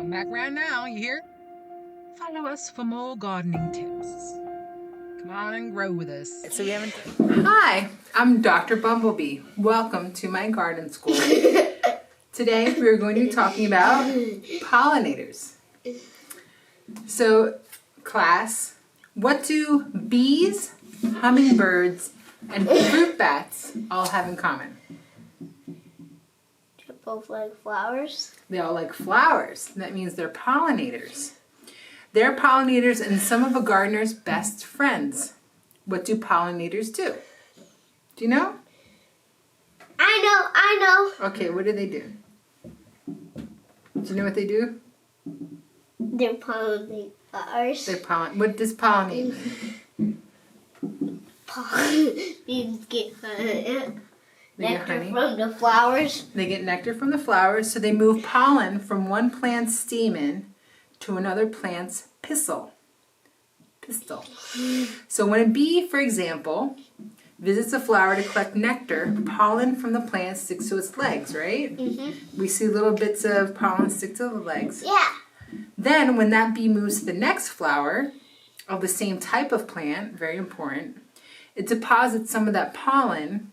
Come back around now, you hear? Follow us for more gardening tips. Come on and grow with us. So we haven't. Hi, I'm Dr. Bumblebee. Welcome to my garden school. Today we're going to be talking about pollinators. So, class, what do bees, hummingbirds, and fruit bats all have in common? They both like flowers. They all like flowers. That means they're pollinators. They're pollinators and some of a gardener's best friends. What do pollinators do? Do you know? I know. Okay, what do they do? Do you know what they do? They're pollinate flowers. What does pollinate mean? Bees get They get nectar honey. from the flowers. They get nectar from the flowers, so they move pollen from one plant's stamen to another plant's pistil. So when a bee, for example, visits a flower to collect nectar, pollen from the plant sticks to its legs, right? Mm-hmm. We see little bits of pollen stick to the legs. Yeah. Then when that bee moves to the next flower of the same type of plant, very important, it deposits some of that pollen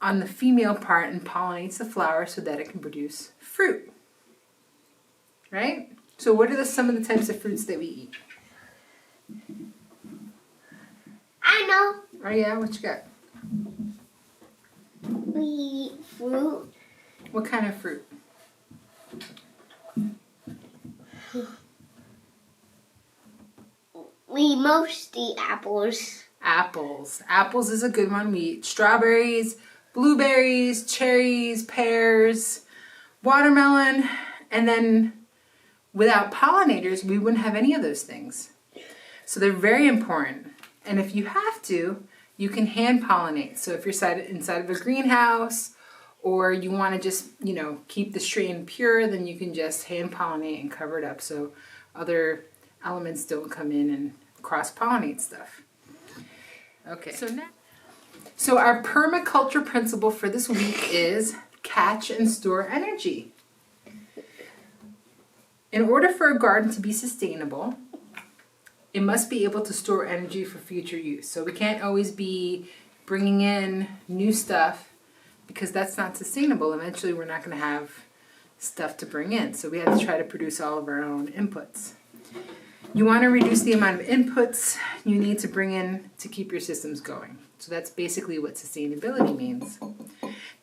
on the female part and pollinates the flower so that it can produce fruit. Right? So what are some of the types of fruits that we eat? I know. Oh yeah, what you got? We eat fruit. What kind of fruit? We mostly eat apples. Apples. Apples is a good one. We eat strawberries, blueberries, cherries, pears, watermelon, and then without pollinators, we wouldn't have any of those things. So they're very important. And if you have to, you can hand pollinate. So if you're inside of a greenhouse or you want to just, keep the strain pure, then you can just hand pollinate and cover it up so other elements don't come in and cross-pollinate stuff. Okay. So our permaculture principle for this week is catch and store energy. In order for a garden to be sustainable, it must be able to store energy for future use. So we can't always be bringing in new stuff because that's not sustainable. Eventually we're not going to have stuff to bring in. So we have to try to produce all of our own inputs. You want to reduce the amount of inputs you need to bring in to keep your systems going. So that's basically what sustainability means.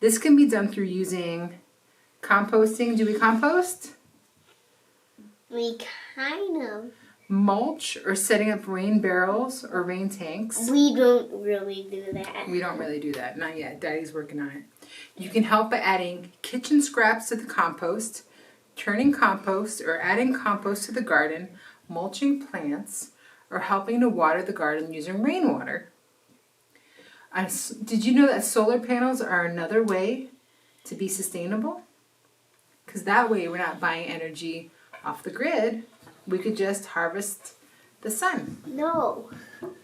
This can be done through using composting. Do we compost? We kind of. Mulch or setting up rain barrels or rain tanks. We don't really do that. We don't really do that. Not yet. Daddy's working on it. You can help by adding kitchen scraps to the compost, turning compost or adding compost to the garden, mulching plants, or helping to water the garden using rainwater. Did you know that solar panels are another way to be sustainable? Because that way we're not buying energy off the grid. We could just harvest the sun. No.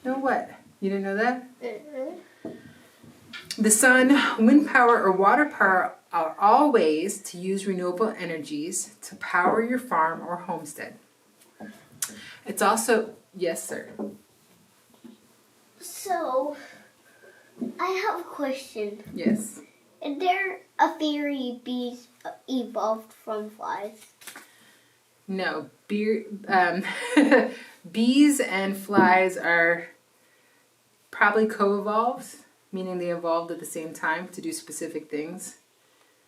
No what? You didn't know that? Uh-uh. The sun, wind power, or water power are all ways to use renewable energies to power your farm or homestead. It's also, yes, sir. So, I have a question. Yes. Is there a theory bees evolved from flies? No. Bees and flies are probably co-evolved, meaning they evolved at the same time to do specific things.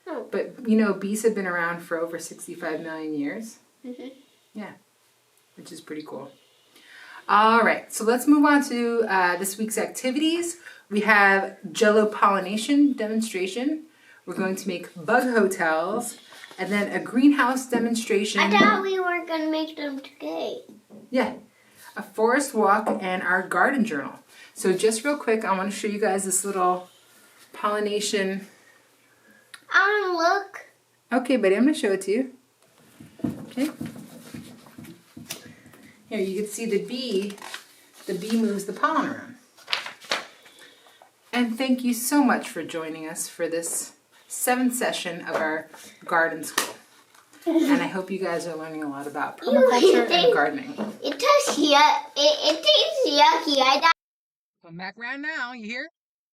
Oh. But, bees have been around for over 65 million years. Mm-hmm. Yeah, which is pretty cool. All right, so let's move on to this week's activities. We have Jello pollination demonstration. We're going to make bug hotels, and then a greenhouse demonstration. I thought we were going to make them today. Yeah, a forest walk, and our garden journal. So just real quick, I want to show you guys this little pollination. Look. Okay, buddy, I'm going to show it to you. Okay. Here, you can see the bee moves the pollen around. And thank you so much for joining us for this 7th session of our garden school. And I hope you guys are learning a lot about permaculture and gardening. It tastes yucky. It tastes yucky. Come back around now, you hear?